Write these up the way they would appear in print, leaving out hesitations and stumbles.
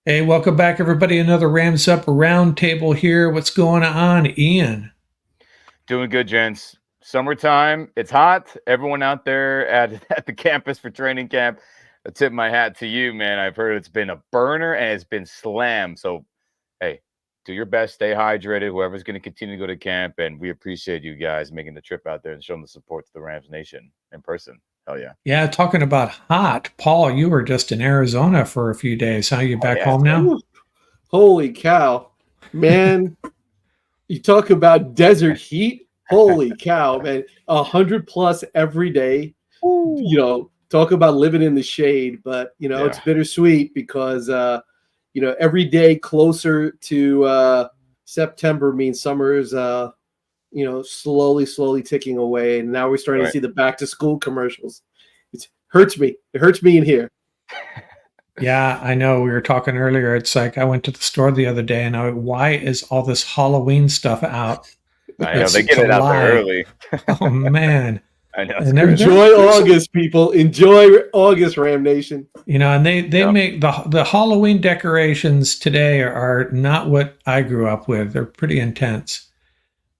Hey, welcome back, everybody. Another Rams Up Roundtable here. What's going on, Ian? Doing good, gents. Summertime. It's hot. Everyone out there at the campus for training camp. I tip my hat to you, man. I've heard it's been a burner and it's been slammed. So, hey, do your best. Stay hydrated. Whoever's going to continue to go to camp, and we appreciate you guys making the trip out there and showing the support to the Rams Nation in person. Hell yeah. Yeah, talking about hot. Paul, you were just in Arizona for a few days. How you Oh back yeah. home now? Ooh, holy cow, man! You talk about desert heat. Holy cow, man! 100 plus every day. Woo. Talk about living in the shade. But it's Yeah. bittersweet because every day closer to September means summer is slowly ticking away, and now we're starting to Right. see the back to school commercials. It hurts me. It hurts me in here. Yeah, I know. We were talking earlier. It's like I went to the store the other day and why is all this Halloween stuff out? I know they It's get to it out there lie. early. Oh man. I know it's And crazy. Enjoy August, people. Enjoy August, Ram Nation. and they Yep. make the Halloween decorations today are not what I grew up with. They're pretty intense.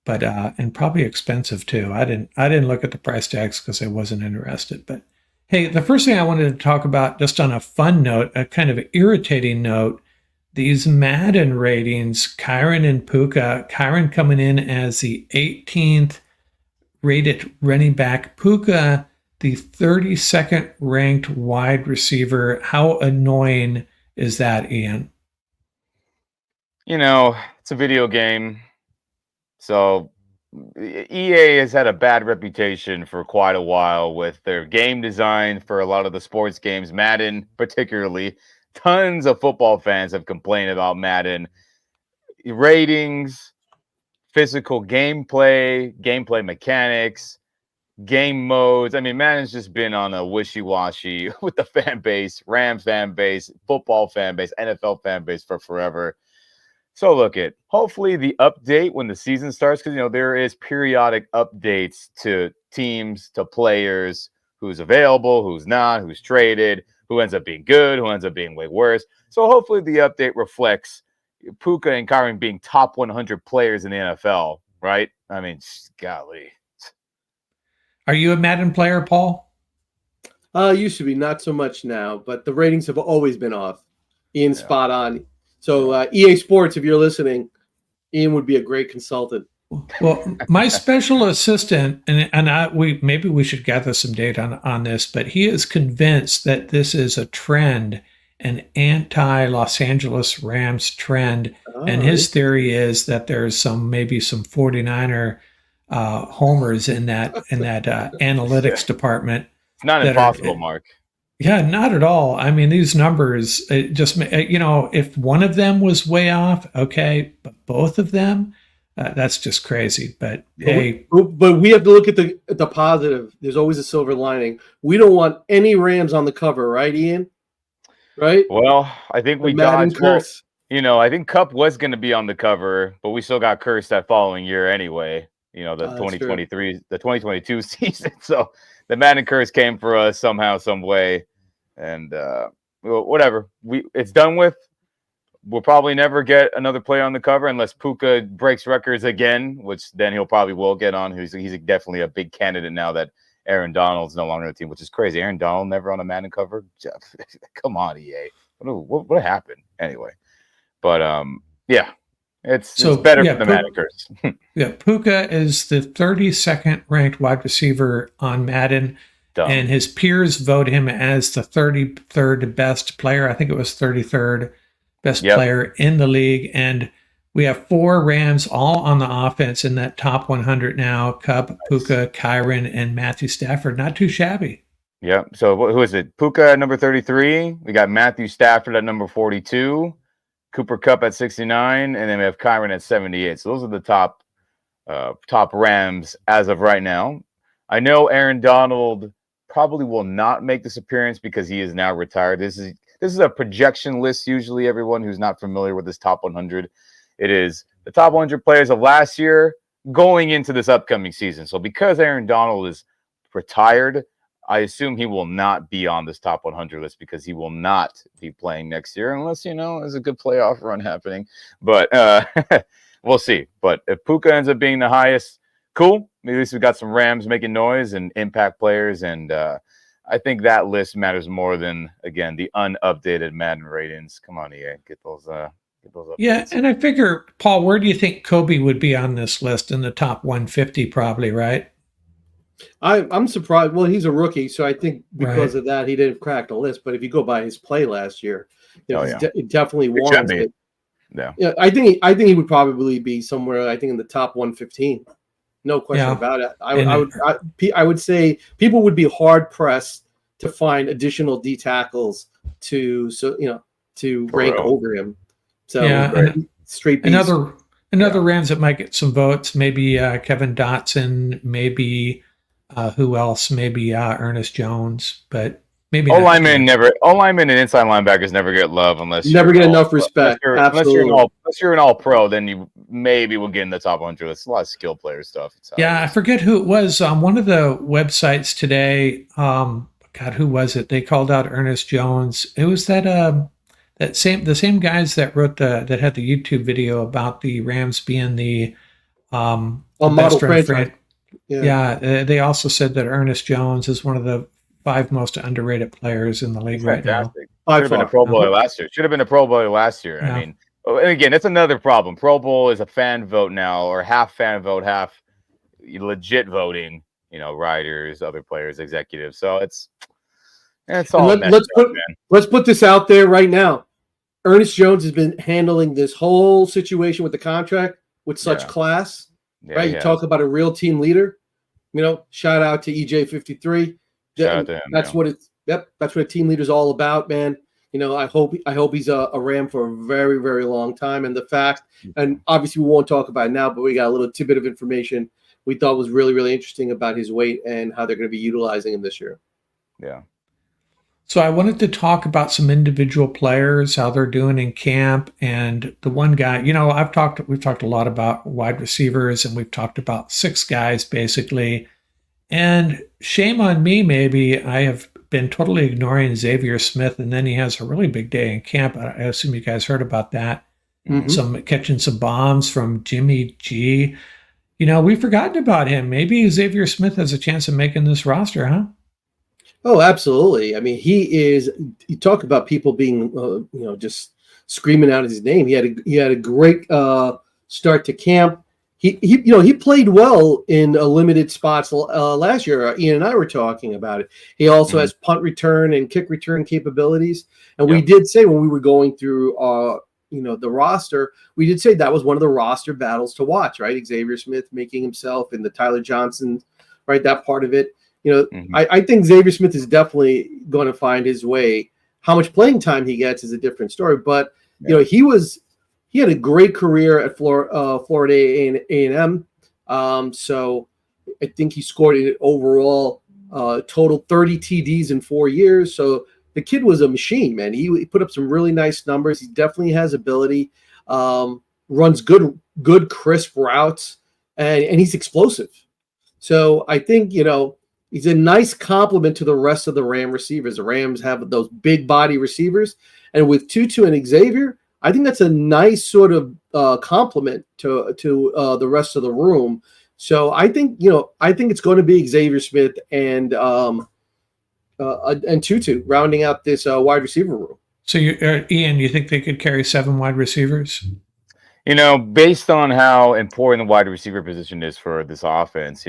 But and probably expensive too. I didn't look at the price tags because I wasn't interested. But hey, the first thing I wanted to talk about, just on a fun note, a kind of irritating note, these Madden ratings, Kyron and Puka. Kyron coming in as the 18th rated running back, Puka the 32nd ranked wide receiver. How annoying is that, Ian? It's a video game. So EA has had a bad reputation for quite a while with their game design for a lot of the sports games, Madden particularly. Tons of football fans have complained about Madden ratings, physical gameplay mechanics, game modes. I mean, Madden's just been on a wishy-washy with the fan base, Rams fan base, football fan base, NFL fan base for forever. So hopefully the update when the season starts, because there is periodic updates to teams, to players, who's available, who's not, who's traded, who ends up being good, who ends up being way worse. So hopefully the update reflects Puka and Kyron being top 100 players in the NFL, right? I mean, golly. Are you a Madden player, Paul? Used to be, not so much now, but the ratings have always been off. Ian's Yeah. spot on. So EA Sports, if you're listening, Ian would be a great consultant. Well, my special assistant, maybe we should gather some data on this, but he is convinced that this is a trend, an anti Los Angeles Rams trend. And his theory is that there's maybe some 49er homers in that analytics department. It's not impossible, Mark. Yeah, not at all. I mean, these numbers, it just, if one of them was way off, okay, but both of them, that's just crazy. But hey, but we have to look at the positive. There's always a silver lining. We don't want any Rams on the cover, right, Ian? Right? Well, I think we Madden dodged. curse. I think Cup was going to be on the cover, but we still got cursed that following year anyway. The 2023, the 2022 season. So the Madden curse came for us somehow, some way, and whatever. It's done with. We'll probably never get another player on the cover unless Puka breaks records again, which then he'll probably will get on. He's definitely a big candidate now that Aaron Donald's no longer on the team, which is crazy. Aaron Donald never on a Madden cover. Jeff, come on, EA. What happened anyway? But yeah, it's better for the Madden curse. Yeah, Puka is the 32nd ranked wide receiver on Madden, and his peers vote him as the 33rd best player. I think it was 33rd best player in the league. And we have 4 Rams all on the offense in that top 100 now: Cup, Puka, Kyron, and Matthew Stafford. Not too shabby. Yeah. So who is it? Puka at number 33. We got Matthew Stafford at number 42. Cooper Kupp at 69, and then we have Kyron at 78. So those are the top Rams as of right now. I know Aaron Donald probably will not make this appearance because he is now retired. This is a projection list. Usually, everyone who's not familiar with this top 100, it is the top 100 players of last year going into this upcoming season. So because Aaron Donald is retired, I assume he will not be on this top 100 list because he will not be playing next year unless, there's a good playoff run happening. But we'll see. But if Puka ends up being the highest, cool. At least we got some Rams making noise and impact players. And I think that list matters more than, again, the unupdated Madden ratings. Come on, EA. Get those updates. Yeah, and I figure, Paul, where do you think Kobe would be on this list? In the top 150, probably, right? I'm surprised. Well, he's a rookie, so I think because of that, he didn't crack the list. But if you go by his play last year, he definitely warrants it. Yeah, I think he would probably be somewhere. I think in the top 115, no question about it. I would say people would be hard pressed to find additional D tackles to rank over him. So straight B's. Another Rams that might get some votes. Maybe Kevin Dotson. Maybe. Who else? Maybe Ernest Jones, but maybe O-linemen and inside linebackers never get love unless you never get enough respect. Unless you're an all-pro, then you maybe will get in the top 100. It's a lot of skill player stuff. I forget who it was. On one of the websites today, God, who was it? They called out Ernest Jones. It was the same guys that wrote that had the YouTube video about the Rams being the model franchise. Yeah, they also said that Ernest Jones is one of the 5 most underrated players in the league right now. Should have been a Pro Bowler last year. Yeah. I mean, and again, that's another problem. Pro Bowl is a fan vote now, or half fan vote, half legit voting. Writers, other players, executives. So it's all. Let's put this out there right now. Ernest Jones has been handling this whole situation with the contract with such class. Yeah, right, you talk about a real team leader. Shout out to EJ53. Shout out to him, that's what it's. Yep, that's what a team leader is all about, man. I hope he's a Ram for a very, very long time. And the fact, and obviously we won't talk about it now, but we got a little tidbit of information we thought was really, really interesting about his weight and how they're going to be utilizing him this year. Yeah. So I wanted to talk about some individual players, how they're doing in camp, and the one guy. We've talked a lot about wide receivers, and we've talked about 6 guys basically. And shame on me, maybe I have been totally ignoring Xavier Smith, and then he has a really big day in camp. I assume you guys heard about that. Mm-hmm. Catching some bombs from Jimmy G. We've forgotten about him. Maybe Xavier Smith has a chance of making this roster, huh? Oh, absolutely. I mean, you talk about people being, just screaming out his name. He had a great start to camp. He played well in limited spots last year. Ian and I were talking about it. He also has punt return and kick return capabilities. And we did say when we were going through, the roster, we did say that was one of the roster battles to watch, right? Xavier Smith making himself and the Tyler Johnson, right? That part of it. I think Xavier Smith is definitely going to find his way. How much playing time he gets is a different story. But, he had a great career at Florida A&M. So I think he scored an overall total 30 TDs in 4 years. So the kid was a machine, man. He put up some really nice numbers. He definitely has ability, runs good, crisp routes, and he's explosive. So I think, he's a nice complement to the rest of the Ram receivers. The Rams have those big body receivers. And with Tutu and Xavier, I think that's a nice sort of complement to the rest of the room. So I think it's going to be Xavier Smith and Tutu rounding out this wide receiver room. So, Ian, you think they could carry 7 wide receivers? Based on how important the wide receiver position is for this offense,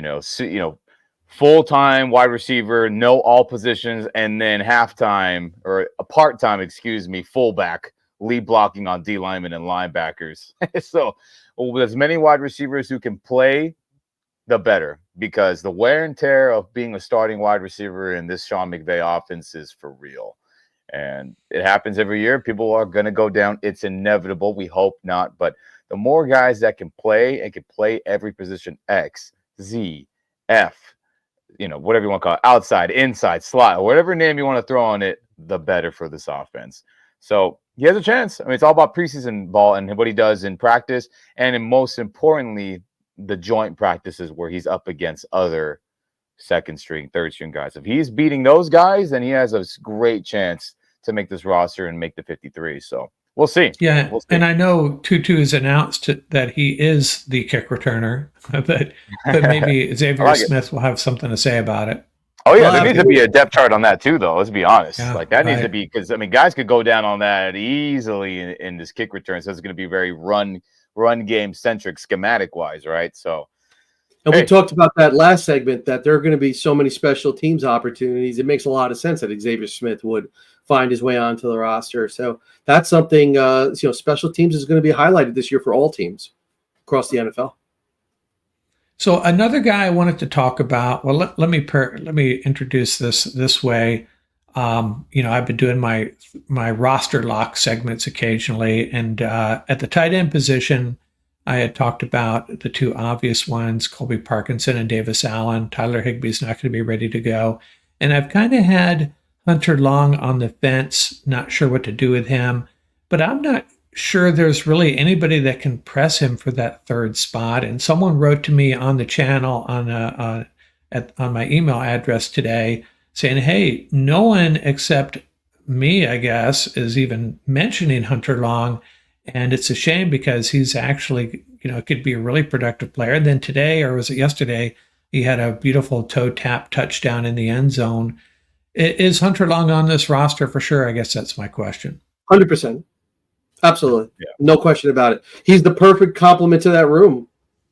full-time wide receiver, know all positions, and then halftime or a part-time, fullback, lead blocking on D linemen and linebackers. So with as many wide receivers who can play, the better, because the wear and tear of being a starting wide receiver in this Sean McVay offense is for real. And it happens every year. People are going to go down. It's inevitable. We hope not. But the more guys that can play and can play every position, X, Z, F, whatever you want to call it, outside, inside, slot, whatever name you want to throw on it, the better for this offense. So he has a chance. I mean, it's all about preseason ball and what he does in practice. And most importantly, the joint practices where he's up against other second string, third string guys. If he's beating those guys, then he has a great chance to make this roster and make the 53. So we'll see. Yeah, We'll see. and I know Tutu has announced that he is the kick returner, but maybe Xavier Smith will have something to say about it. Oh yeah, there needs to be a depth chart on that too, though. Let's be honest. Yeah, like that needs to be, because I mean, guys could go down on that easily in this kick return. So it's going to be very run game centric, schematic wise, right? So, and we talked about that last segment, that there are going to be so many special teams opportunities. It makes a lot of sense that Xavier Smith would find his way onto the roster. So that's something. Special teams is going to be highlighted this year for all teams across the NFL. So another guy I wanted to talk about. Well, let me introduce this way. I've been doing my roster lock segments occasionally, and at the tight end position, I had talked about the two obvious ones: Colby Parkinson and Davis Allen. Tyler Higbee's not going to be ready to go, and I've kind of had Hunter Long on the fence. Not sure what to do with him, but I'm not sure there's really anybody that can press him for that third spot. And someone wrote to me on the channel on my email address today saying, hey, no one except me, I guess, is even mentioning Hunter Long. And it's a shame because he's actually, could be a really productive player. And then today, or was it yesterday, he had a beautiful toe tap touchdown in the end zone. Is Hunter Long on this roster for sure? I guess that's my question. 100%. Absolutely. Yeah. No question about it. He's the perfect complement to that room.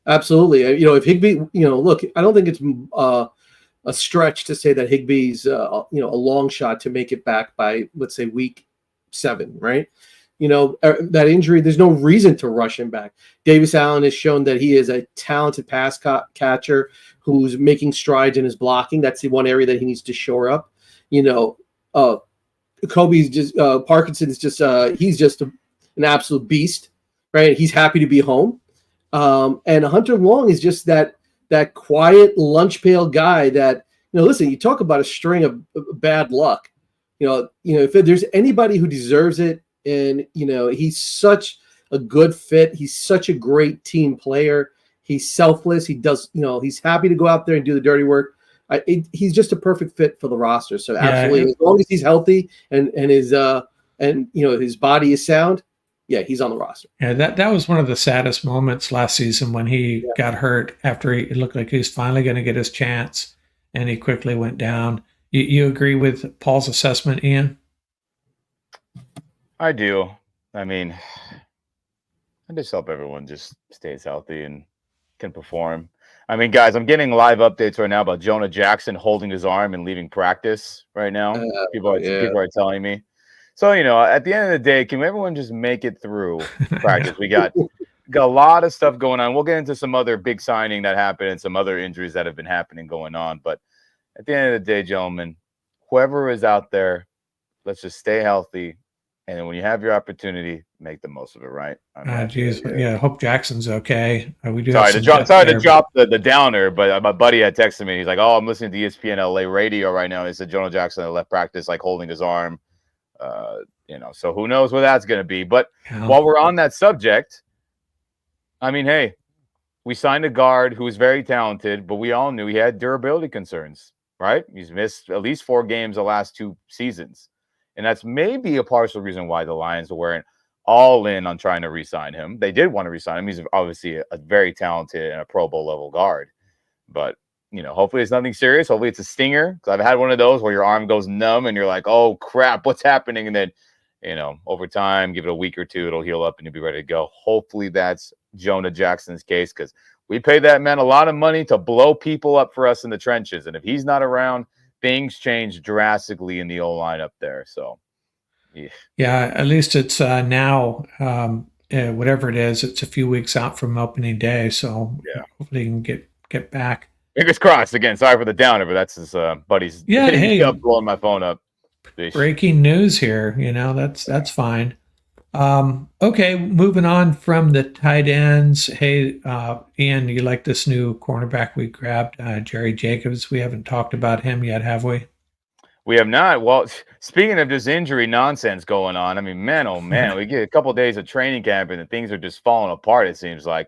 Absolutely. If Higbee, look, I don't think it's a stretch to say that Higbee's, a long shot to make it back by, let's say, week 7, right? That injury, there's no reason to rush him back. Davis Allen has shown that he is a talented pass catcher who's making strides in his blocking. That's the one area that he needs to shore up. Kobe's just, Parkinson's just, he's just an absolute beast, right? He's happy to be home. And Hunter Long is just that quiet lunch pail guy that, listen, you talk about a string of bad luck. If there's anybody who deserves it, and, he's such a good fit. He's such a great team player. He's selfless. He does, he's happy to go out there and do the dirty work. He's just a perfect fit for the roster. So absolutely, as long as he's healthy and his his body is sound, yeah, he's on the roster. Yeah, that was one of the saddest moments last season when he got hurt after it looked like he was finally going to get his chance, and he quickly went down. You agree with Paul's assessment, Ian? I do. I mean, I just hope everyone just stays healthy and can perform. I mean, guys, I'm getting live updates right now about Jonah Jackson holding his arm and leaving practice right now. People are telling me. So, at the end of the day, can everyone just make it through practice? We got a lot of stuff going on. We'll get into some other big signing that happened and some other injuries that have been happening going on. But at the end of the day, gentlemen, whoever is out there, let's just stay healthy. And then when you have your opportunity, make the most of it, right? I hope Jackson's okay. We do. Sorry to drop the downer, but my buddy had texted me. He's like, "Oh, I'm listening to ESPN LA radio right now." He said Jonah Jackson left practice, like holding his arm. So who knows what that's going to be? But while we're on that subject, I mean, hey, we signed a guard who is very talented, but we all knew he had durability concerns, right? He's missed at least 4 games the last 2 seasons. And that's maybe a partial reason why the Lions weren't all in on trying to re-sign him. They did want to re-sign him. He's obviously a very talented and a Pro Bowl level guard. But, hopefully it's nothing serious. Hopefully it's a stinger. Because I've had one of those where your arm goes numb and you're like, oh, crap, what's happening? And then, over time, give it a week or 2, it'll heal up and you'll be ready to go. Hopefully that's Jonah Jackson's case, because we paid that man a lot of money to blow people up for us in the trenches. And if he's not around, things change drastically in the O-line up there. So, yeah, at least it's now, whatever it is, it's a few weeks out from opening day. So hopefully he can get back. Fingers crossed. Again, sorry for the downer, but that's his buddy's. Yeah, hey, blowing my phone up. Breaking news here. That's fine. Okay, moving on from the tight ends. Hey, Ian, you like this new cornerback we grabbed, Jerry Jacobs? We haven't talked about him yet, have we? We have not. Well, speaking of this injury nonsense going on, I mean, man, oh man, we get a couple of days of training camp and things are just falling apart, it seems like.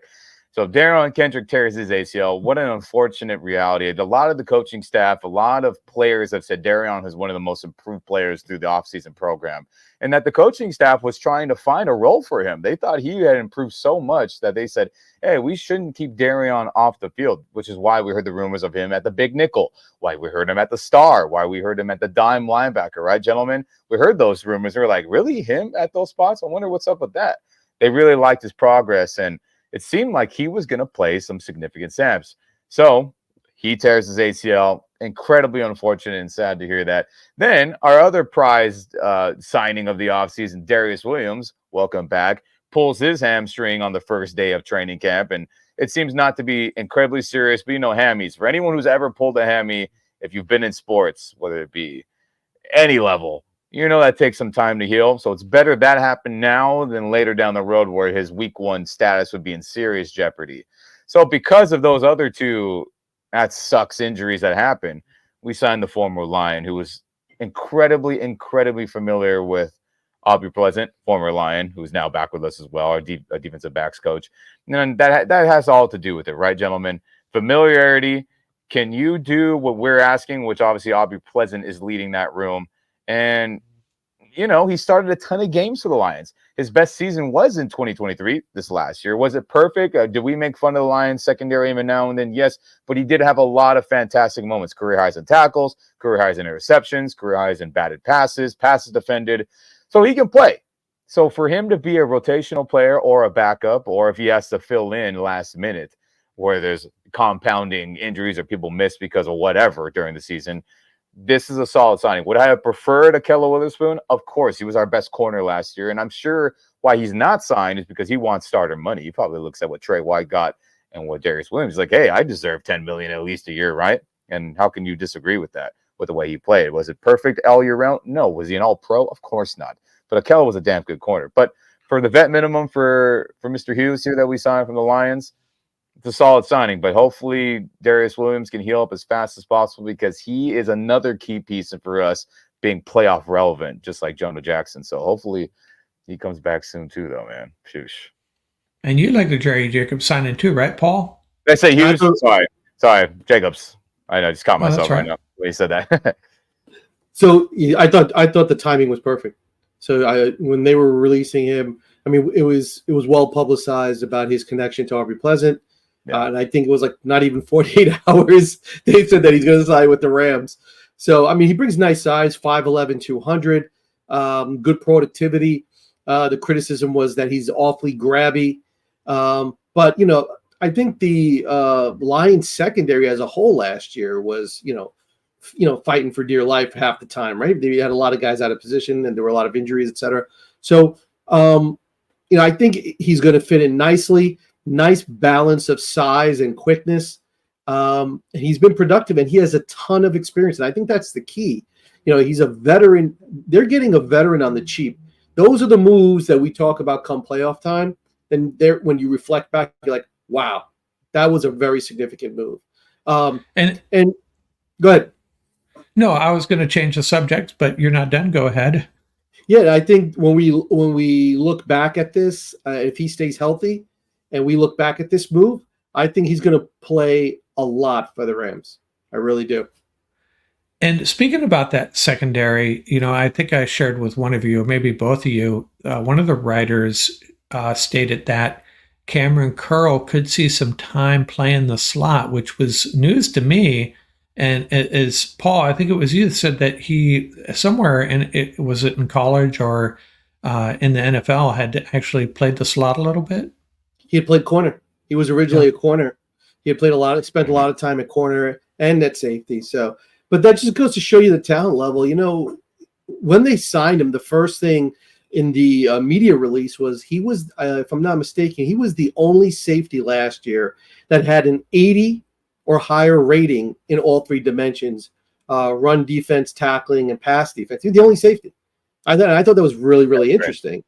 So Daron Kendrick tears his ACL. What an unfortunate reality. A lot of the coaching staff, a lot of players have said Daron is one of the most improved players through the offseason program, and that the coaching staff was trying to find a role for him. They thought he had improved so much that they said, hey, we shouldn't keep Daron off the field, which is why we heard the rumors of him at the big nickel, why we heard him at the star, why we heard him at the dime linebacker, right, gentlemen? We heard those rumors. We were like, really? Him at those spots? I wonder what's up with that. They really liked his progress, and it seemed like he was going to play some significant snaps. So he tears his ACL. Incredibly unfortunate and sad to hear that. Then our other prized signing of the offseason, Darius Williams, welcome back, pulls his hamstring on the first day of training camp. And it seems not to be incredibly serious, but you know, hammies. For anyone who's ever pulled a hammy, if you've been in sports, whether it be any level, you know that takes some time to heal. So it's better that happened now than later down the road where his week 1 status would be in serious jeopardy. So because of those other two, that sucks, injuries that happened, we signed the former Lion, who was incredibly familiar with Aubrey Pleasant, former Lion, who's now back with us as well, our defensive backs coach. And that has all to do with it, right, gentlemen? Familiarity. Can you do what we're asking, which obviously Aubrey Pleasant is leading that room? And, you know, he started a ton of games for the Lions. His best season was in 2023, this last year. Was it perfect? Did we make fun of the Lions secondary every now and then? Yes, but he did have a lot of fantastic moments. Career highs in tackles, career highs in interceptions, career highs in batted passes, passes defended. So he can play. So for him to be a rotational player or a backup, or if he has to fill in last minute where there's compounding injuries or people miss because of whatever during the season, this is a solid signing. Would I have preferred Ahkello Witherspoon? Of course. He was our best corner last year. And I'm sure why he's not signed is because he wants starter money. He probably looks at what Trey White got and what Darius Williams is like, hey, I deserve $10 million at least a year, right? And how can you disagree with that, with the way he played? Was it perfect all year round? No. Was he an all-pro? Of course not. But Ahkello was a damn good corner. But for the vet minimum for Mr. Hughes here that we signed from the Lions, it's a solid signing, but hopefully Darius Williams can heal up as fast as possible because he is another key piece for us being playoff relevant, just like Jonah Jackson. So hopefully he comes back soon too, though, man. Shoosh. And you like the Jerry Jacobs signing too, right, Paul? Did I say Hughes? Sorry, Jacobs. I know, I just caught myself right now when you said that. So I thought the timing was perfect. So when they were releasing him, I mean, it was well publicized about his connection to Aubrey Pleasant. Yeah. And I think it was like not even 48 hours. They said that he's going to sign with the Rams. So, I mean, he brings nice size, 5'11", 200, good productivity. The criticism was that he's awfully grabby. But, you know, I think the Lions secondary as a whole last year was, you know, fighting for dear life half the time, right? They had a lot of guys out of position and there were a lot of injuries, et cetera. So, you know, I think he's going to fit in nicely. Nice balance of size and quickness. He's been productive and he has a ton of experience. And I think that's the key. You know, he's a veteran. They're getting a veteran on the cheap. Those are the moves that we talk about come playoff time. And when you reflect back, you're like, wow, that was a very significant move. And go ahead. No, I was going to change the subject, but you're not done. Go ahead. Yeah, I think when we look back at this, if he stays healthy, and we look back at this move, I think he's going to play a lot for the Rams. I really do. And speaking about that secondary, you know, I think I shared with one of you, or maybe both of you, one of the writers stated that Cameron Curl could see some time playing the slot, which was news to me. And as Paul, I think it was you that said that he somewhere was it in college or in the NFL had actually played the slot a little bit. He had played corner. He was originally a corner. He had spent a lot of time at corner and at safety. So, but that just goes to show you the talent level. You know, when they signed him, the first thing in the media release was he was, if I'm not mistaken, he was the only safety last year that had an 80 or higher rating in all three dimensions: run defense, tackling, and pass defense. He was the only safety. I thought that was really, really interesting.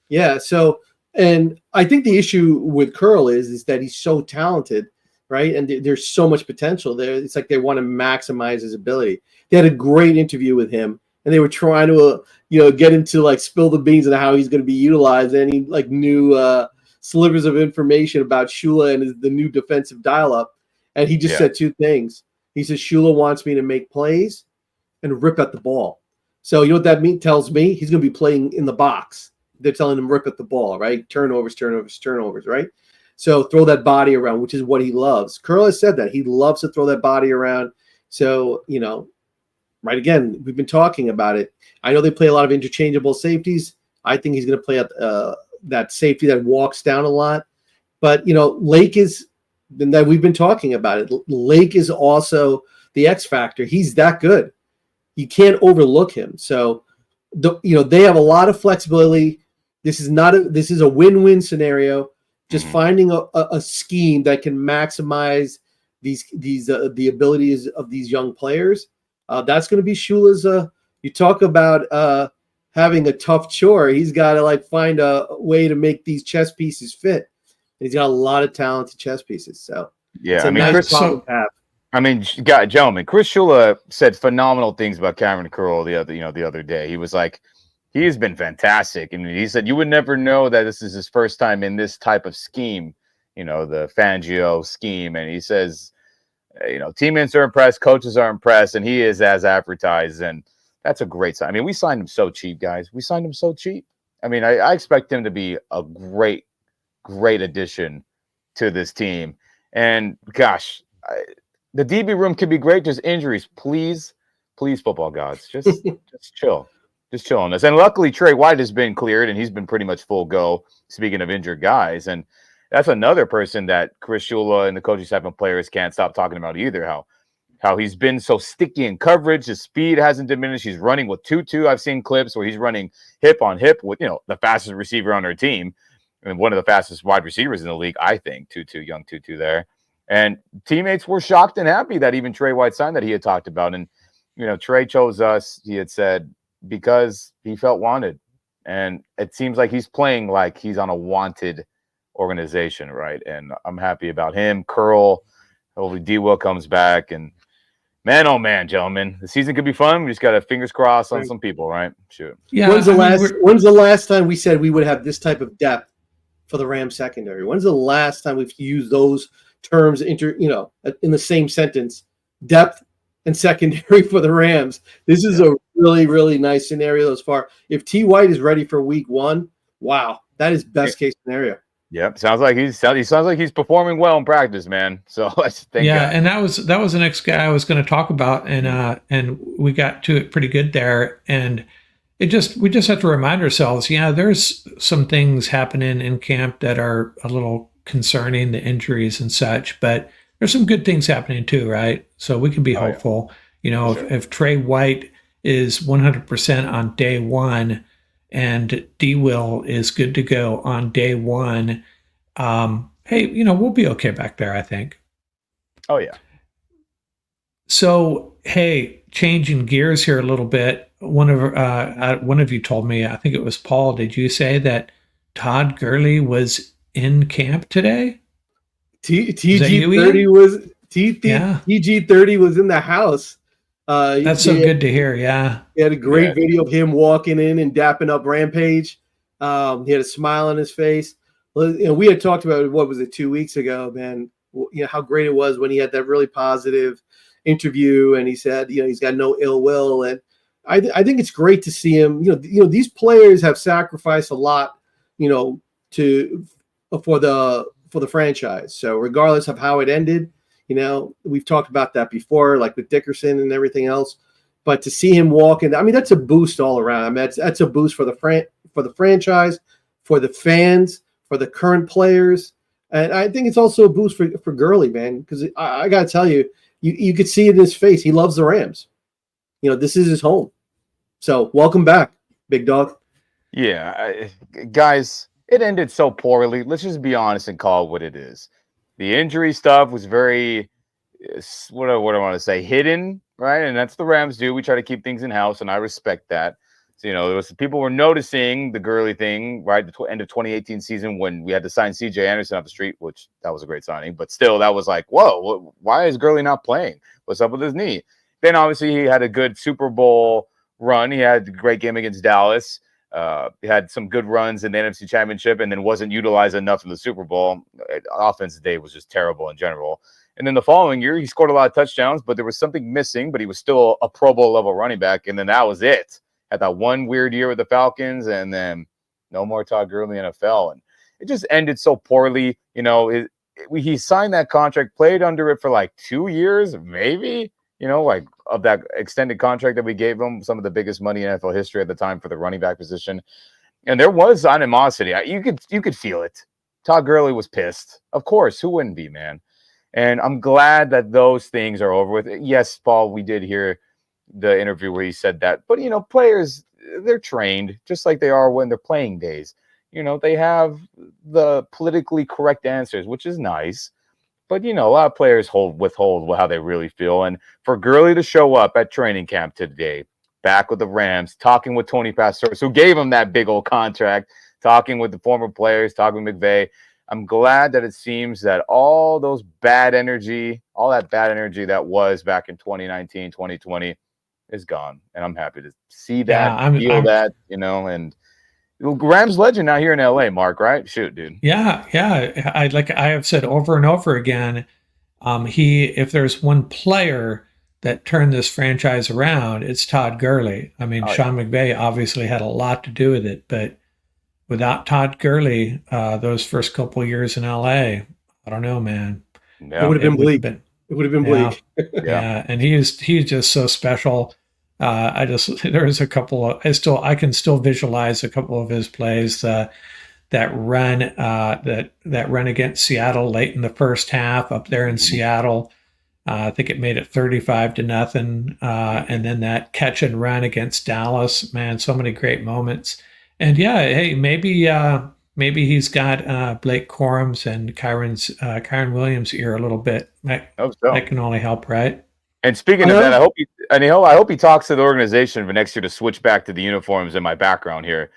Yeah. So. And I think the issue with Curl is that he's so talented, right? And there's so much potential there. It's like they want to maximize his ability. They had a great interview with him, and they were trying to, get him to like spill the beans on how he's going to be utilized. And he like knew slivers of information about Shula and the new defensive dial-up, and he just said two things. He says Shula wants me to make plays and rip at the ball. So you know what that tells me? He's going to be playing in the box. They're telling him rip at the ball, right? Turnovers, right? So throw that body around, which is what he loves. Curl has said that. He loves to throw that body around. So, right again, we've been talking about it. I know they play a lot of interchangeable safeties. I think he's going to play at that safety that walks down a lot. But, Lake is – that we've been talking about it. Lake is also the X factor. He's that good. You can't overlook him. So, they have a lot of flexibility. This is a win-win scenario. Just finding a scheme that can maximize the abilities of these young players. That's going to be Shula's. You talk about having a tough chore. He's got to find a way to make these chess pieces fit. And he's got a lot of talented chess pieces. So yeah, gentlemen, Chris Shula said phenomenal things about Cameron Curl the other day. He was like, he has been fantastic. And he said, you would never know that this is his first time in this type of scheme, the Fangio scheme. And he says, teammates are impressed, coaches are impressed, and he is as advertised. And that's a great sign. I mean, we signed him so cheap, guys. We signed him so cheap. I mean, I expect him to be a great, great addition to this team. And gosh, the DB room could be great. Just injuries, please, football gods, just chill. Just chill on this. And luckily, Trey White has been cleared, and he's been pretty much full go, speaking of injured guys. And that's another person that Chris Shula and the coaching staff and players can't stop talking about either, how he's been so sticky in coverage. His speed hasn't diminished. He's running with Tutu. I've seen clips where he's running hip on hip with, the fastest receiver on our team and one of the fastest wide receivers in the league, I think, young Tutu there. And teammates were shocked and happy that even Trey White signed that he had talked about. And, Trey chose us, he had said, because he felt wanted. And it seems like he's playing like he's on a wanted organization, right? And I'm happy about him. Curl, hopefully D-Will comes back. And man, oh man, gentlemen, the season could be fun. We just got to fingers crossed on some people, right? Shoot. Yeah. When's the last time we said we would have this type of depth for the Rams secondary? When's the last time we've used those terms in the same sentence? Depth and secondary for the Rams. This is a really, really nice scenario thus far. If T. White is ready for week 1, wow, that is best case scenario. Yep, he sounds like he's performing well in practice, man. So let's thank God. And that was the next guy I was going to talk about, and we got to it pretty good there. And we just have to remind ourselves, there's some things happening in camp that are a little concerning, the injuries and such, but there's some good things happening too, right? So we can be hopeful. Yeah. If Trey White is 100% on day 1 and D-Will is good to go on day 1, hey, we'll be okay back there, I think. Oh, yeah. So, hey, changing gears here a little bit. One of you told me, I think it was Paul, did you say that Todd Gurley was in camp today? TG30 was in the house. That's so good to hear. Yeah, he had a great video of him walking in and dapping up Rampage. He had a smile on his face. Well, we had talked about, what was it, 2 weeks ago, man? How great it was when he had that really positive interview, and he said, he's got no ill will. And I think it's great to see him. These players have sacrificed a lot, for the franchise. So regardless of how it ended, we've talked about that before, like with Dickerson and everything else. But to see him walk in, that's a boost all around. I mean, that's a boost for the franchise, for the fans, for the current players, and I think it's also a boost for Gurley, man. Because I got to tell you, you could see it in his face. He loves the Rams. This is his home. So welcome back, big dog. Yeah, guys. It ended so poorly. Let's just be honest and call it what it is. The injury stuff was very, what do I want to say, hidden, right? And that's the Rams do. We try to keep things in house, and I respect that. So, there was people were noticing the Gurley thing, right? The end of 2018 season when we had to sign C.J. Anderson off the street, which that was a great signing. But still, that was like, whoa, why is Gurley not playing? What's up with his knee? Then obviously he had a good Super Bowl run. He had a great game against Dallas. had some good runs in the NFC Championship and then wasn't utilized enough in the Super Bowl. Offensive day was just terrible in general. And then the following year, he scored a lot of touchdowns, but there was something missing, but he was still a Pro Bowl level running back. And then that was it. Had that one weird year with the Falcons, and then no more Todd Gurley in the NFL. And it just ended so poorly. You know, he signed that contract, played under it for like 2 years, maybe, you know, like of that extended contract that we gave him, some of the biggest money in NFL history at the time for the running back position. And there was animosity. You could feel it. Todd Gurley was pissed. Of course, who wouldn't be, man? And I'm glad that those things are over with. Yes, Paul, we did hear the interview where he said that. But, you know, players, they're trained just like they are when they're playing days. You know, they have the politically correct answers, which is nice. But, you know, a lot of players withhold how they really feel. And for Gurley to show up at training camp today, back with the Rams, talking with Tony Pastoris, who gave him that big old contract, talking with the former players, talking with McVay, I'm glad that it seems that all that bad energy that was back in 2019, 2020 is gone. And I'm happy to see that, feel that, you know, and Rams legend now here in LA, Mark, right? Shoot, dude. Yeah. I have said over and over again, if there's one player that turned this franchise around, it's Todd Gurley. I mean, Sean McVay obviously had a lot to do with it, but without Todd Gurley, those first couple of years in LA, I don't know, man. Yeah. It would have been bleak. It would have been bleak. Yeah. And he's just so special. There's a couple of, I can still visualize a couple of his plays, that run against Seattle late in the first half up there in Seattle. I think it made it 35-0. And then that catch and run against Dallas, man, so many great moments. And yeah, hey, maybe he's got Blake Corum's and Kyron Williams' ear a little bit. That can only help, right? And speaking of that, I hope he talks to the organization for next year to switch back to the uniforms in my background here.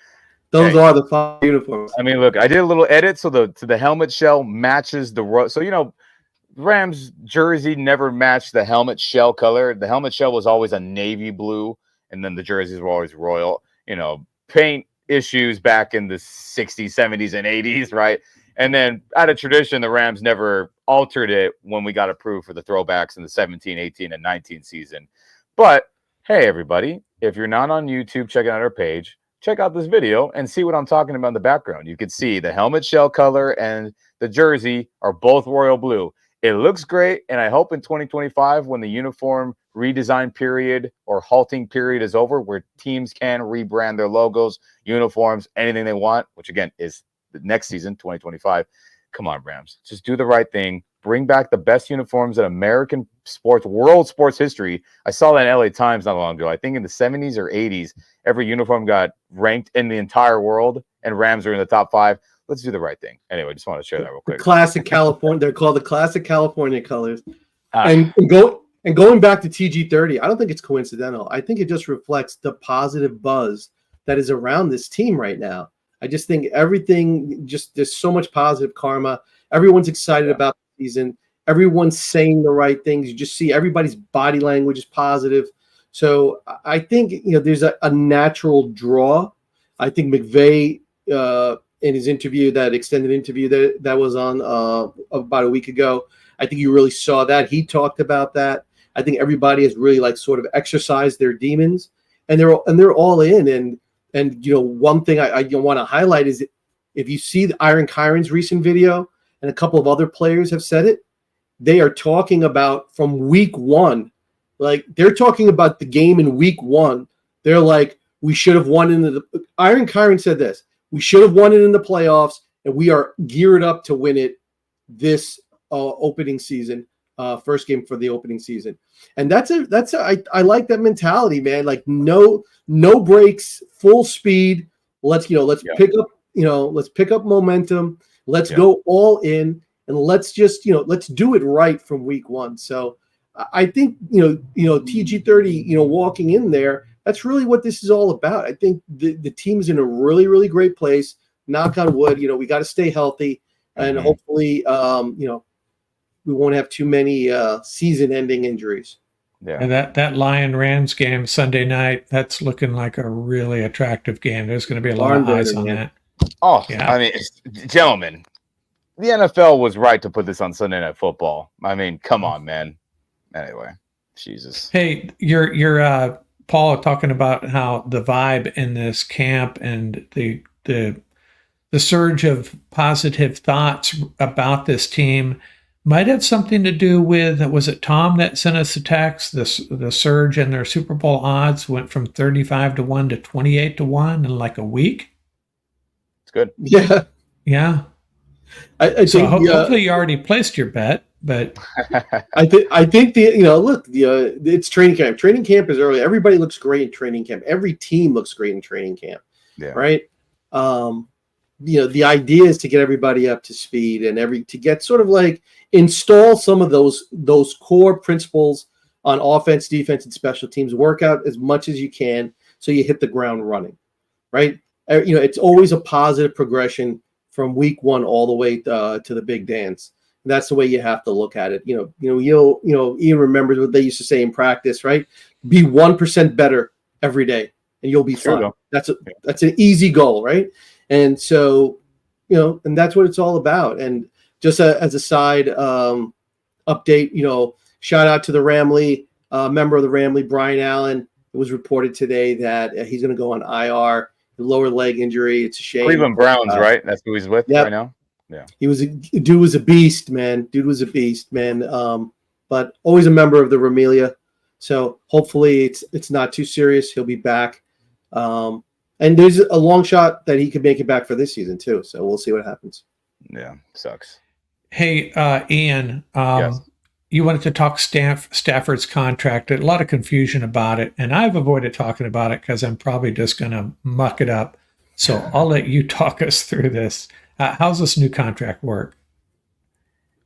Those are the 5 uniforms. I mean, look, I did a little edit so the helmet shell matches the so, you know, Rams jersey never matched the helmet shell color. The helmet shell was always a navy blue, and then the jerseys were always royal. You know, paint issues back in the 60s, 70s, and 80s, right? And then out of tradition, the Rams never altered it when we got approved for the throwbacks in the 17, 18, and 19 season. But hey, everybody, if you're not on YouTube checking out our page, check out this video and see what I'm talking about in the background. You can see the helmet shell color and the jersey are both royal blue. It looks great, and I hope in 2025, when the uniform redesign period or halting period is over, where teams can rebrand their logos, uniforms, anything they want, which again is the next season, 2025. Come on, Rams. Just do the right thing. Bring back the best uniforms in American sports, world sports history. I saw that in LA Times not long ago. I think in the 70s or 80s, every uniform got ranked in the entire world, and Rams are in the top 5. Let's do the right thing. Anyway, just want to share that real quick. The classic California. They're called the classic California colors. And going back to TG30, I don't think it's coincidental. I think it just reflects the positive buzz that is around this team right now. I just think everything, there's so much positive karma. Everyone's excited about the season. Everyone's saying the right things. You just see everybody's body language is positive. So I think, you know, there's a natural draw. I think McVay, in his interview, that extended interview that was on about a week ago, I think you really saw that. He talked about that. I think everybody has really like sort of exercised their demons, and they're all in. And you know, one thing I want to highlight is if you see the Aaron Kyron's recent video, and a couple of other players have said it, they are talking about from week 1. Like, they're talking about the game in week 1. They're like, we should have won Aaron Kyron said this. We should have won it in the playoffs, and we are geared up to win it this opening season, first game for the opening season. And I like that mentality, man. Like no breaks, full speed. Let's pick up momentum. Let's go all in, and let's do it right from week 1. So I think TG30, walking in there, that's really what this is all about. I think the team's in a really, really great place. Knock on wood, we got to stay healthy, and hopefully, we won't have too many season-ending injuries. Yeah. And that Lion Rams game Sunday night, that's looking like a really attractive game. There's going to be a lot of eyes on that. Oh, yeah. I mean, gentlemen, the NFL was right to put this on Sunday Night Football. I mean, come on, man. Anyway, Jesus. Hey, you're Paul talking about how the vibe in this camp and the surge of positive thoughts about this team might have something to do with, was it Tom that sent us a text? The surge in their Super Bowl odds went from 35-1 to 28-1 in like a week. It's good. Yeah. Yeah. I so think hopefully you already placed your bet, but I think look, it's training camp. Training camp is early. Everybody looks great in training camp. Every team looks great in training camp. Yeah. Right. The idea is to get everybody up to speed and to get sort of like install some of those core principles on offense, defense, and special teams. Work out as much as you can so you hit the ground running, right? It's always a positive progression from week one all the way to the big dance. And that's the way you have to look at it. Ian remembers what they used to say in practice, right? Be 1% better every day, and you'll be fine. That's an easy goal, right? And so, and that's what it's all about. And just as a side update, shout out to the Ramley, member of the Ramley, Brian Allen. It was reported today that he's going to go on IR, lower leg injury. It's a shame. Cleveland Browns, right? That's who he's with right now. Yeah. Dude was a beast, man. But always a member of the Ramelia. So hopefully it's not too serious. He'll be back. And there's a long shot that he could make it back for this season too. So we'll see what happens. Yeah, sucks. Hey, Ian, yes. You wanted to talk Stafford's contract. A lot of confusion about it, and I've avoided talking about it because I'm probably just going to muck it up. So I'll let you talk us through this. How's this new contract work?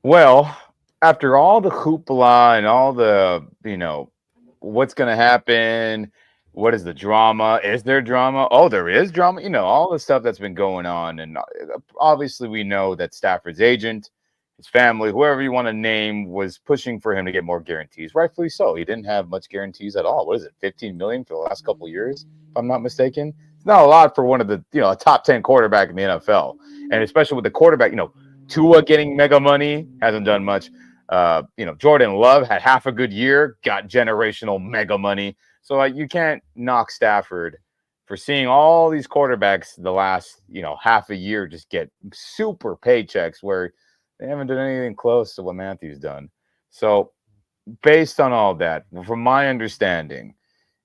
Well, after all the hoopla and all the, what's going to happen, what is the drama? Is there drama? Oh, there is drama. All the stuff that's been going on. And obviously we know that Stafford's agent, his family, whoever you want to name, was pushing for him to get more guarantees. Rightfully so. He didn't have much guarantees at all. What is it, $15 million for the last couple of years, if I'm not mistaken? It's not a lot for one of the, a top 10 quarterback in the NFL. And especially with the quarterback, Tua getting mega money, hasn't done much. Jordan Love had half a good year, got generational mega money. So you can't knock Stafford for seeing all these quarterbacks the last, half a year just get super paychecks where they haven't done anything close to what Matthew's done. So based on all that, from my understanding,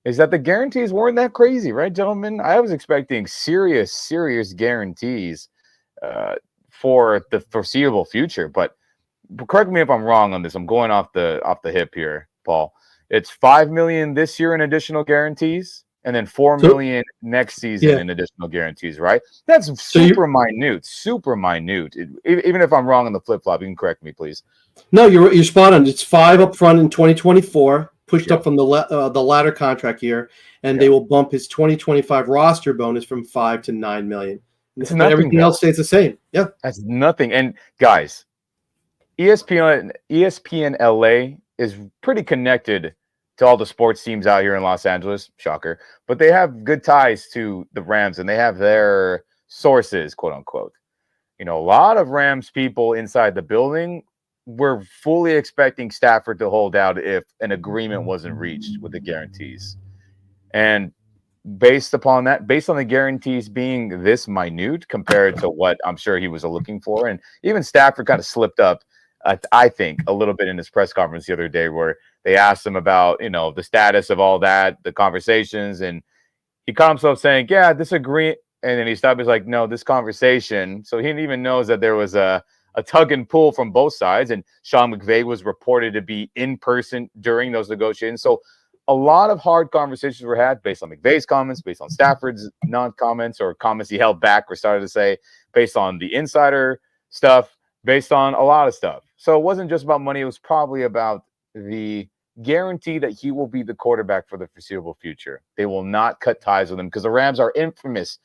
is that the guarantees weren't that crazy, right, gentlemen? I was expecting serious guarantees for the foreseeable future. But correct me if I'm wrong on this. I'm going off the hip here, Paul. It's $5 million this year in additional guarantees, and then $4 million next season in additional guarantees, right? That's super minute. Even if I'm wrong on the flip-flop, you can correct me, please. No, you're spot on. It's 5 up front in 2024, pushed up from the latter contract year, and they will bump his 2025 roster bonus from $5 to $9 million. It's nothing. Everything else stays the same. Yeah, that's nothing. And guys, ESPN LA is pretty connected to all the sports teams out here in Los Angeles. Shocker. But they have good ties to the Rams, and they have their sources, quote unquote. A lot of Rams people inside the building were fully expecting Stafford to hold out if an agreement wasn't reached with the guarantees. And based on the guarantees being this minute compared to what I'm sure he was looking for, and even Stafford kind of slipped up, I think, a little bit in his press conference the other day where they asked him about, the status of all that, the conversations, and he caught himself saying, yeah, disagree. And then he stopped. He's like, no, this conversation. So he didn't even know that there was a tug and pull from both sides. And Sean McVay was reported to be in person during those negotiations. So a lot of hard conversations were had based on McVay's comments, based on Stafford's non-comments or comments he held back or started to say, based on the insider stuff, based on a lot of stuff. So it wasn't just about money. It was probably about the guarantee that he will be the quarterback for the foreseeable future. They will not cut ties with him because the Rams are infamous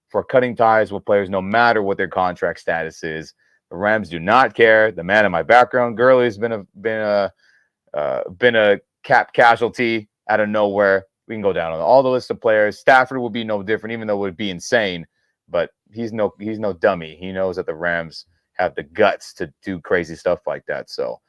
for cutting ties with players no matter what their contract status is. The Rams do not care. The man in my background, Gurley, has been a cap casualty out of nowhere. We can go down on all the list of players. Stafford will be no different, even though it would be insane. But he's no dummy. He knows that the Rams have the guts to do crazy stuff like that. So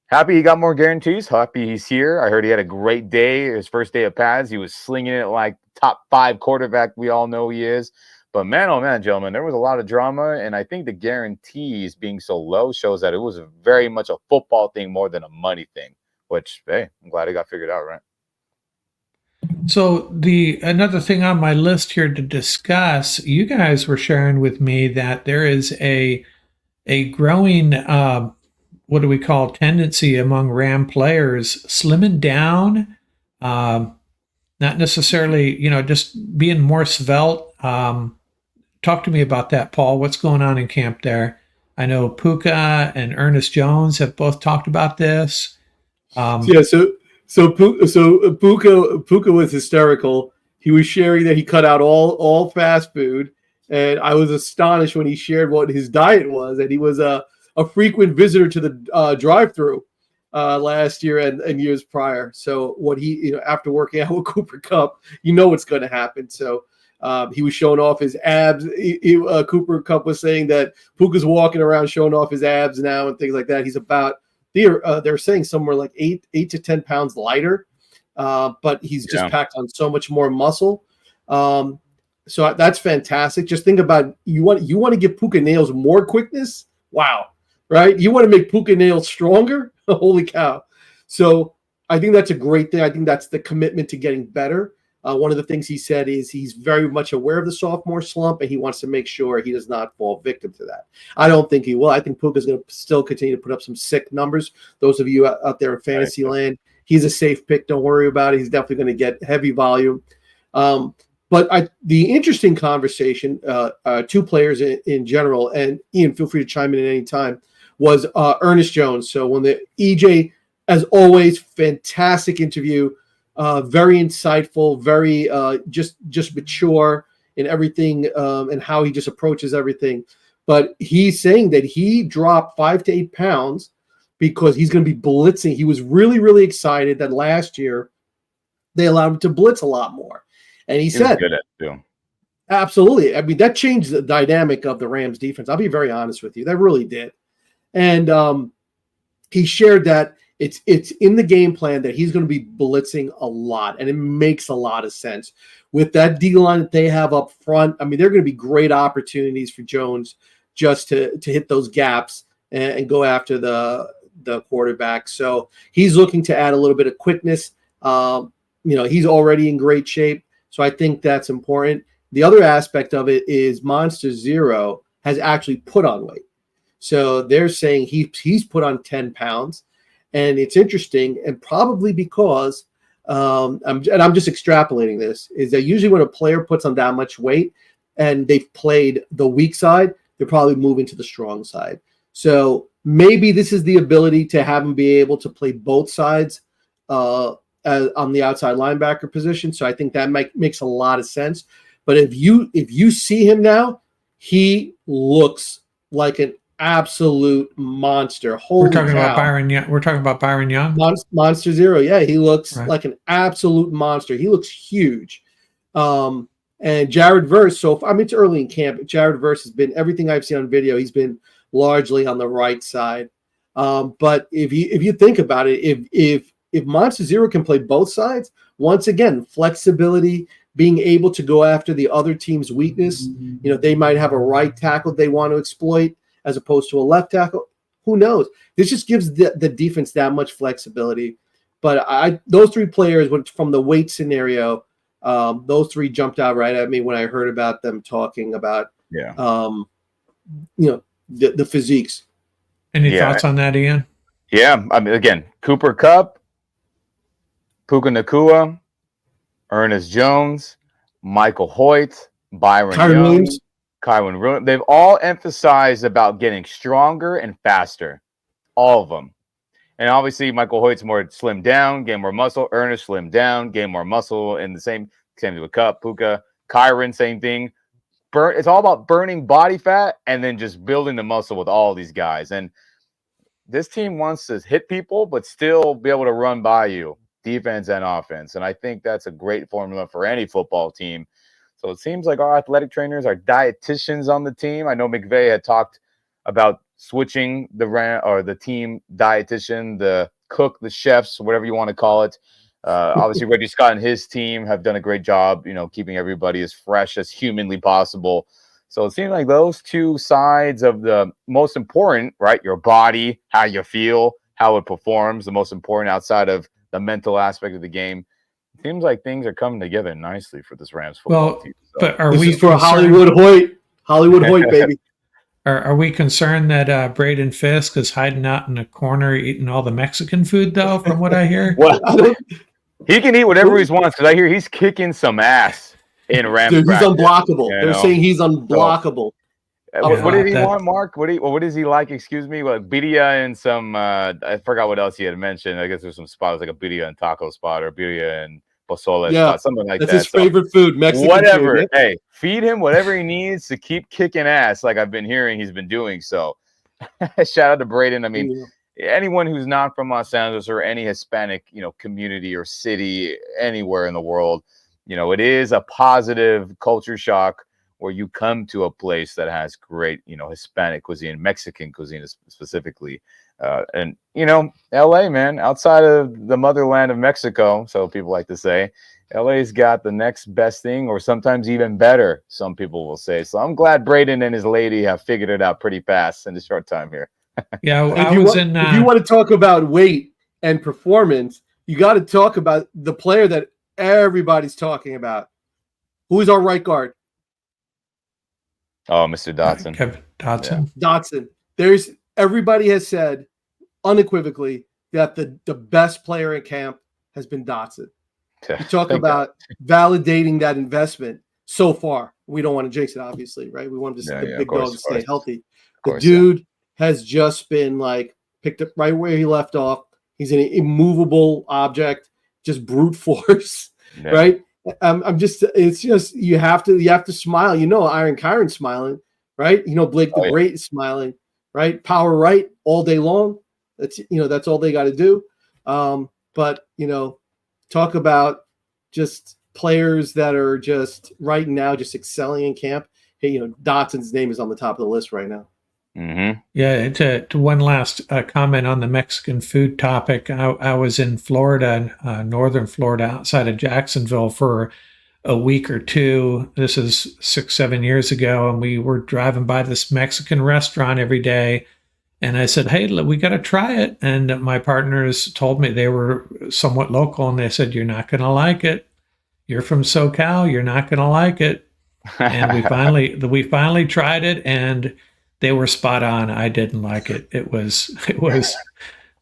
happy he got more guarantees. Happy he's here. I heard he had a great day. His first day of pads, he was slinging it like top 5 quarterback. We all know he is. But man, oh man, gentlemen, there was a lot of drama. And I think the guarantees being so low shows that it was very much a football thing more than a money thing, which, hey, I'm glad it got figured out, right? So another thing on my list here to discuss, you guys were sharing with me that there is a growing what do we call tendency among Ram players slimming down, not necessarily just being more svelte. Talk to me about that, Paul. What's going on in camp there? I know Puka and Ernest Jones have both talked about this. So Puka was hysterical. He was sharing that he cut out all fast food, and I was astonished when he shared what his diet was. And he was a frequent visitor to the drive-through last year and years prior. So what he, after working out with Cooper Kupp, what's going to happen. So he was showing off his abs. Cooper Kupp was saying that Puka's walking around showing off his abs now and things like that. He's about they're saying somewhere like 8 to 10 pounds lighter, but he's just packed on so much more muscle. So that's fantastic. Just think about you want to give Puka nails more quickness. Wow, right? You want to make Puka nails stronger. Holy cow! So I think that's a great thing. I think that's the commitment to getting better. One of the things he said is he's very much aware of the sophomore slump, and he wants to make sure he does not fall victim to that. I don't think he will. I think Puka's going to still continue to put up some sick numbers. Those of you out there in fantasy land, he's a safe pick. Don't worry about it. He's definitely going to get heavy volume. But the interesting conversation, 2 players in general, and Ian, feel free to chime in at any time, was Ernest Jones. So when the EJ, as always, fantastic interview. Very insightful, very just mature in everything and how he just approaches everything. But he's saying that he dropped 5 to 8 pounds because he's going to be blitzing. He was really, really excited that last year they allowed him to blitz a lot more. And he said, good at it too. Absolutely. I mean, that changed the dynamic of the Rams defense. I'll be very honest with you. That really did. And he shared that it's in the game plan that he's going to be blitzing a lot, and it makes a lot of sense. With that D-line that they have up front, I mean, there are going to be great opportunities for Jones just to hit those gaps and go after the quarterback. So he's looking to add a little bit of quickness. He's already in great shape, so I think that's important. The other aspect of it is Monster Zero has actually put on weight. So they're saying he's put on 10 pounds. And it's interesting, and probably because, I'm just extrapolating this, is that usually when a player puts on that much weight and they've played the weak side, they're probably moving to the strong side. So maybe this is the ability to have him be able to play both sides on the outside linebacker position. So I think that makes a lot of sense. But if you see him now, he looks like an absolute monster. Holy We're talking cow. about Byron Young. We're talking about Byron Young. Monster Zero. Yeah, he looks like an absolute monster. He looks huge. And Jared Verse, it's early in camp. Jared Verse has been, everything I've seen on video, he's been largely on the right side. But if you think about it, if Monster Zero can play both sides, once again, flexibility, being able to go after the other team's weakness, they might have a right tackle they want to exploit as opposed to a left tackle. Who knows? This just gives the defense that much flexibility. But those 3 players, from the weight scenario, those 3 jumped out right at me when I heard about them talking about, the physiques. Any thoughts on that, Ian? Yeah, I mean, again, Cooper Kupp, Puka Nacua, Ernest Jones, Michael Hoyt, Byron Young, Williams. Kyron Williams. They've all emphasized about getting stronger and faster. All of them. And obviously, Michael Hoyt's more slimmed down, gain more muscle. Ernest slimmed down, gain more muscle. And the same with Kupp, Puka, Kyron, same thing. It's all about burning body fat and then just building the muscle with all these guys. And this team wants to hit people, but still be able to run by you. defense and offense. And I think that's a great formula for any football team. So it seems like our athletic trainers are dietitians on the team. I know McVay had talked about switching the team dietitian, the cook, the chefs, whatever you want to call it. Obviously, Reggie Scott and his team have done a great job, keeping everybody as fresh as humanly possible. So it seems like those two sides of the most important, right? Your body, how you feel, how it performs, the most important outside of the mental aspect of the game. It seems like things are coming together nicely for this Rams football team. So. But are this we is for concerned? Hollywood Hoyt, baby. Are we concerned that Braden Fisk is hiding out in a corner eating all the Mexican food, though, from what I hear? Well, he can eat whatever he wants because I hear he's kicking some ass in Rams. Dude, he's unblockable. They're saying he's unblockable. What did he want, Mark? What is he like? Excuse me. Like birria and some. I forgot what else he had mentioned. I guess there's some spots like a birria and taco spot or birria and pozole spot, something like that. That's his favorite food, Mexican whatever. food. Hey, feed him whatever he needs to keep kicking ass, like I've been hearing he's been doing. So, shout out to Braden. I mean, anyone who's not from Los Angeles or any Hispanic, community or city anywhere in the world, it is a positive culture shock where you come to a place that has great, Hispanic cuisine, Mexican cuisine specifically. And, LA, man, outside of the motherland of Mexico, so people like to say, LA's got the next best thing or sometimes even better, some people will say. So I'm glad Braden and his lady have figured it out pretty fast in a short time here. Yeah, if you want to talk about weight and performance, you got to talk about the player that everybody's talking about. Who is our right guard? Oh, Mr. Dotson. Kevin Dotson. Yeah. Dotson. Everybody has said unequivocally that the best player in camp has been Dotson. You talk about validating that investment so far. We don't want to jinx it, obviously, right? We want to see the big dogs stay healthy. The dude has just been picked up right where he left off. He's an immovable object, just brute force, right? It's just you have to smile. Iron Kyron's smiling, right? Blake the Great is smiling, right? Power right all day long. That's all they got to do. But talk about just players that are just right now just excelling in camp. Hey, Dotson's name is on the top of the list right now. Mm-hmm. Yeah. To one last comment on the Mexican food topic, I was in Florida, northern Florida, outside of Jacksonville for a week or two. This is 6-7 years ago, and we were driving by this Mexican restaurant every day. And I said, hey, we got to try it. And my partners told me, they were somewhat local, and they said, you're not going to like it. You're from SoCal. You're not going to like it. And we finally tried it, and they were spot on. I didn't like it. It was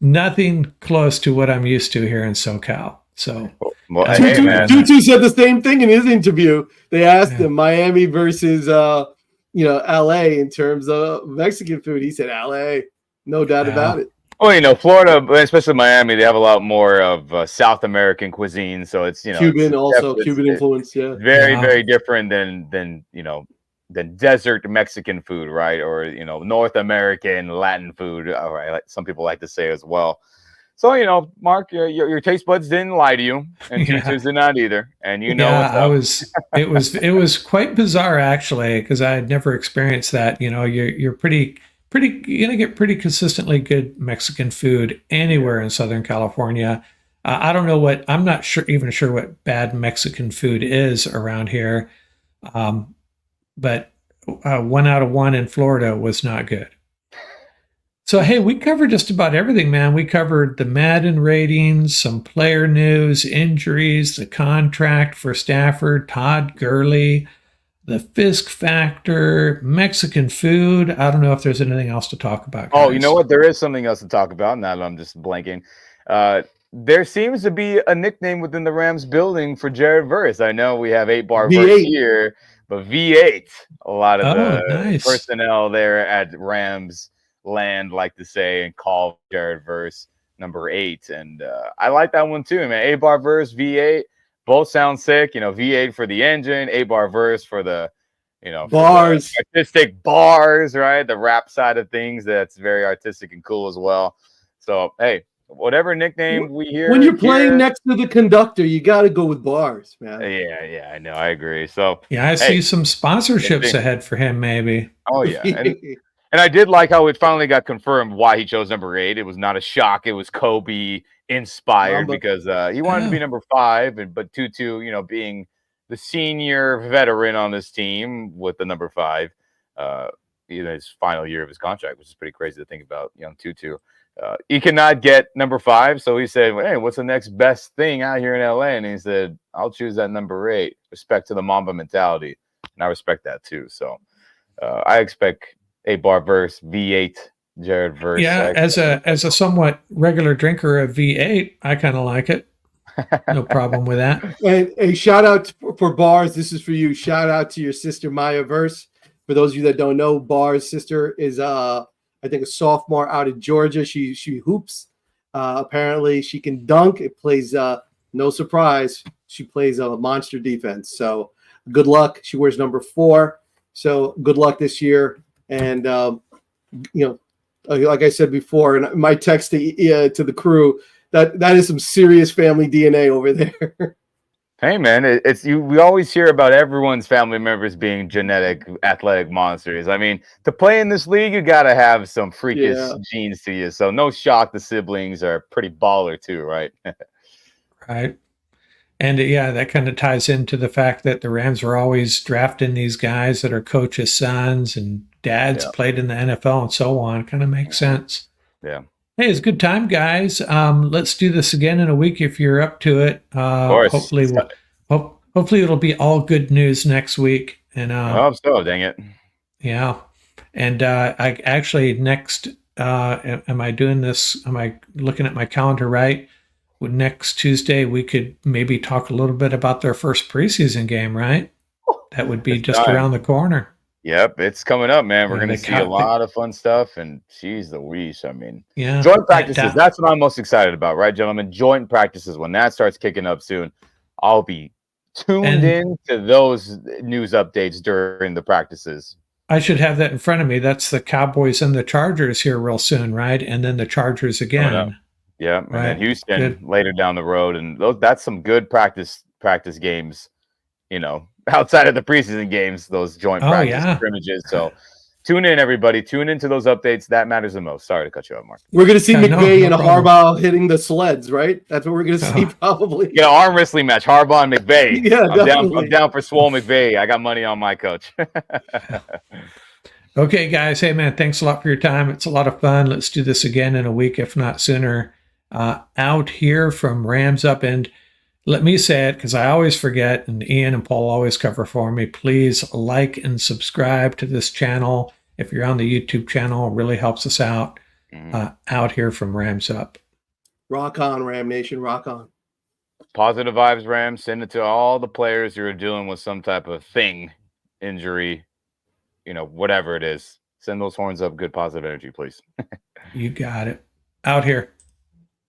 nothing close to what I'm used to here in SoCal. So Tutu said the same thing in his interview. They asked him Miami versus LA in terms of Mexican food. He said LA, no doubt about it. Well, Florida, especially Miami, they have a lot more of South American cuisine. So it's Cuban influence. Yeah, very different than desert Mexican food, right? Or North American Latin food, all right, like some people like to say as well. So Mark, your taste buds didn't lie to you, and Tutu's did not either. And it was quite bizarre actually, because I had never experienced that. You're pretty you're gonna get pretty consistently good Mexican food anywhere in Southern California. I don't know I'm not even sure what bad Mexican food is around here. But 1 out of 1 in Florida was not good. So, hey, we covered just about everything, man. We covered the Madden ratings, some player news, injuries, the contract for Stafford, Todd Gurley, the Fisk factor, Mexican food. I don't know if there's anything else to talk about, guys. Oh, you know what? There is something else to talk about. Now I'm just blanking. There seems to be a nickname within the Rams building for Jared Verse. I know we have 8-bar Verse here, but V8, a lot of the personnel there at Rams land like to say and call Jared Verse number 8. And I like that one too, man. 8-bar Verse, V8, both sound sick. V8 for the engine, 8-bar Verse for the, bars, for the artistic bars, right? The rap side of things, that's very artistic and cool as well. So, hey, whatever nickname we hear. When you're playing next to the conductor, you got to go with bars, man. Yeah, I know. I agree. So yeah, I see some sponsorships ahead for him, maybe. Oh yeah, and I did like how it finally got confirmed why he chose number 8. It was not a shock. It was Kobe inspired because he wanted to be number 5, but Tutu, being the senior veteran on this team with the number 5, his final year of his contract, which is pretty crazy to think about, young Tutu. He cannot get number 5, so he said, "Hey, what's the next best thing out here in LA?" And he said, "I'll choose that number 8." Respect to the Mamba mentality, and I respect that too. So I expect a bar verse V8 Jared verse. Yeah, as a somewhat regular drinker of V8, I kind of like it. No problem with that. And a shout out for Bars. This is for you. Shout out to your sister Maya Verse. For those of you that don't know, Bars' sister is I think a sophomore out of Georgia. She hoops. Apparently she can dunk. It plays no surprise. She plays a monster defense. So good luck. She wears number 4. So good luck this year. And like I said before, and my text to the crew, that is some serious family DNA over there. Hey man, we always hear about everyone's family members being genetic athletic monsters. I mean, to play in this league, you got to have some freakish genes to you. So no shock, the siblings are pretty baller too, right? Right. And yeah, that kind of ties into the fact that the Rams are always drafting these guys that are coaches' sons and dads played in the NFL and so on. Kind of makes sense. Yeah. Hey, it's a good time, guys. Let's do this again in a week if you're up to it. Of course. Hopefully it'll be all good news next week. And I hope so, dang it. Yeah. And I actually next am I doing this? Am I looking at my calendar right? Next Tuesday, we could maybe talk a little bit about their first preseason game, right? That would be just around the corner. Yep, it's coming up, man. We're going to see a lot of fun stuff, and geez Louise, I mean, yeah, joint practices, that's what I'm most excited about, right, gentlemen? Joint practices, when that starts kicking up soon, I'll be tuned in to those news updates during the practices. I should have that in front of me. That's the Cowboys and the Chargers here real soon, right? And then the Chargers again. Yeah, and then Houston later down the road, and that's some good practice games, outside of the preseason games, those joint practice scrimmages. So tune in, everybody. Tune into those updates. That matters the most. Sorry to cut you off, Mark. We're going to see McVay and Harbaugh hitting the sleds, right? That's what we're going to see probably. Yeah, arm wrestling match, Harbaugh and McVay. Yeah, I'm down for Swole McVay. I got money on my coach. Okay, guys. Hey, man, thanks a lot for your time. It's a lot of fun. Let's do this again in a week, if not sooner. Out here from Rams Up, and let me say it because I always forget, and Ian and Paul always cover for me. Please like and subscribe to this channel. If you're on the YouTube channel, it really helps us out. Out here from Rams Up. Rock on, Ram Nation. Rock on. Positive vibes, Rams. Send it to all the players who are dealing with some type of injury, whatever it is. Send those horns up. Good positive energy, please. You got it. Out here.